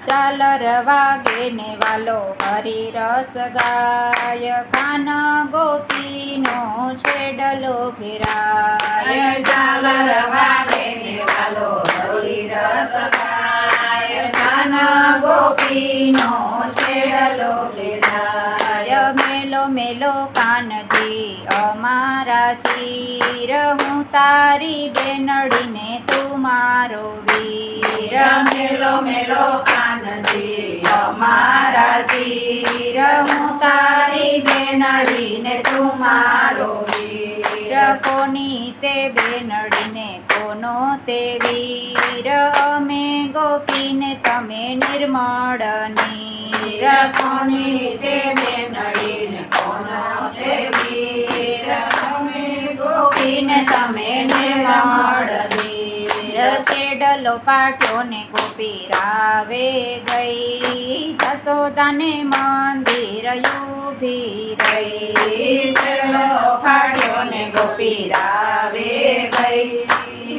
ચાલર વાગે ને વાલો હરિ રસ ગાય કાન ગોપીનો છેડલો ઘેરાય ચાલર વાગે ને વાલો હરિ રસ ગાય કાન ગોપીનો છેડલો ઘેરાય મેલો મેલો કાનજી અમારા ચીર હું તારી બેનડીને તું મારો વીર મેલો મેલો કાનજી અમારા ચીર હું તારી બેનડીને તું મારો વીર કોની તે બેનડીને કોનો તે વીર અમે ગોપીને તમે નિર્મળ નીર કોની તે બેનડીને કોનો તે વીર અમે ગોપીને તમે નિર્મળ નીર છેડલો પાટ્યો ને ગોપી રાવે ગઈ જસોદાને મંદિર ઊભી રહી છેડલો ફાટ્યો ને ગોપી રાવે ગઈ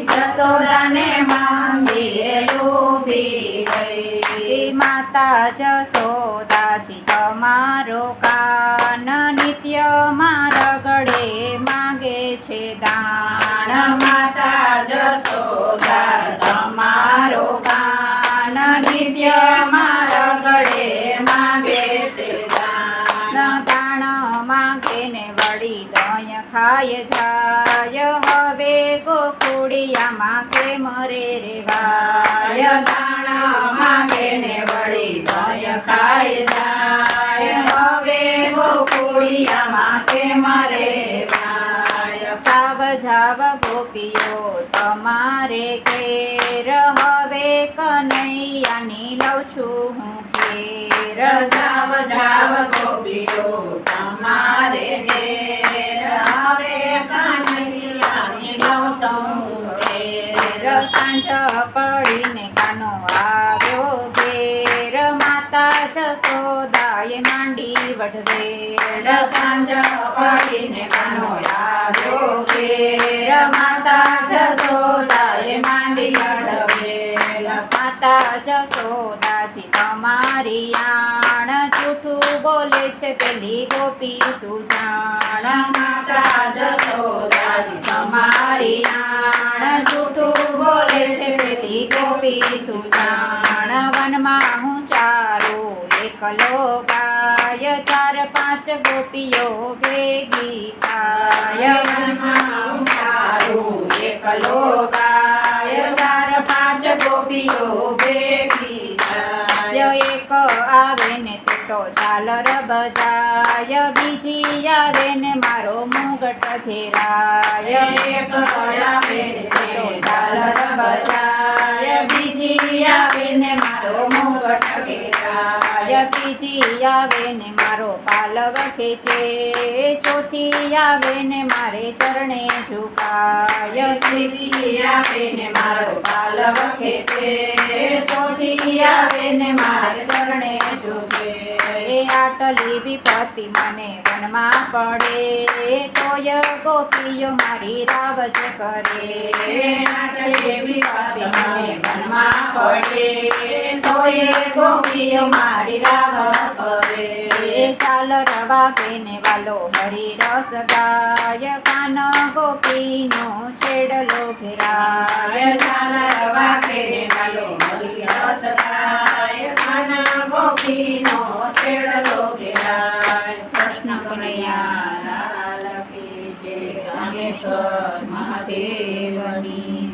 જસોદાને મંદિરે ઊભી ગઈ માતા જસોદાજી તમારો કાન નિત્યમાં રગડે માગે છે દાણ માતા જસોદા તમારો કાન નિત્યમાં રગડે માગે છે દાણ દાણ માગે ને વળી દય ખાય જાય હવે ગોકુળિયામાં કેમ રે રેવાય દાણા માંગે ને વળી દય ખાય જાય હવે ગોકુળિયામાં કેમ રેવાય જાવ જાવ ગોપીઓ તમારે ઘેર હવે કનૈયાની લઉં છું હું ઘેર જાવ જાવ ગોપીઓ તમારે ઘેર હવે કનૈયાની લઉં છું ઘેર સાંજ પડીને કાનો આવ્યો ઘેર માતા જસોદાએ માંડી વઢવેર સાંજ પડીને કાનો આવ્યો ઘેર માતા જસોદાએ માંડી વઢવેર માતા જસોદાજી તમારી આણ જૂઠું બોલે છે પેલી ગોપી સુજાણ માતા જસોદાજી તમારી આણ જૂઠું બોલે છે પેલી ગોપી સુજાણ વનમાં હું ચારું એકલો ગાય ચાર પાંચ ગોપીઓ ભેગી થાય વનમાં તારું એકલો ગાય ચાર પાંચ ગોપીઓ ભેગી થાય એક આવે ને તે તો ઝાલર બજાય બીજી આવે ને મારો મુગટ ઘેરાય એક આવે તે તો ઝાલર બજાય બીજી આવે ને મારો મુગટ ઘેરાય ત્રીજી આવે ને મારો પાલવ ખેંચે ચોથી આવે ને મારે ચરણે ઝુકાય ત્રીજી આવે ને મારો પાલવ ખેંચે ચોથી આવે ને મારે ચરણે ઝૂકે આટલી વિપત્તિ મને વનમાં પડે તોય ગોપીઓ મારી રાવજ કરે આટલી વિપત્તિ મને વનમાં પડે તોય ગોપીઓ મારી રાવજ કરે ચાલ રવાગે ને વાલો હરિ રસ ગાય કાન ગોપીનો છેડલો ઘેરાય ચાલ રવાગે ને વાલો હરિ રસ ગાય કાન ગોપીનો છેડલો ઘેરાય કૃષ્ણ કનૈયા લાલ કી જય નાગેશ્વર મહાદેવની